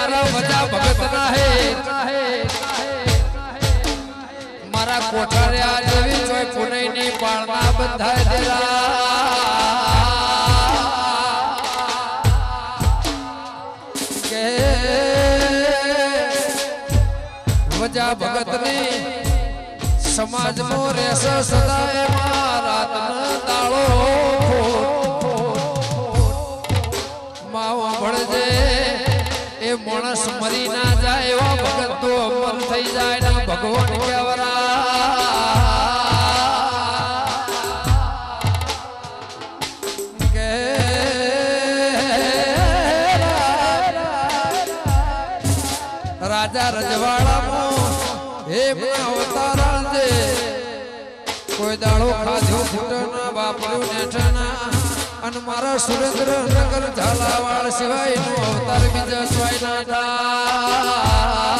મારા વજા ભગત ના હે મારા કોઠાર્યા જેવી જોઈ પુનઈ ની પાળના બંધાય દેલા વજા ભગત ની સમાજ નો રેસ સદાય રાત દાળો માવો ભળજે એ માણસ મરી ના જાય એવા ભગત તો અમર થઈ જાય ને ભગવાન કેવરા કે રાજા રજવાડામાં હે અવતારા દે કોઈ દાડો ખાધ્યો ફૂટના બાપડ્યું નેઠના અને મારા સુરેન્દ્રનગર ઝાલાવાડ સિવાય નો અવતાર બીજા સ્વાય ના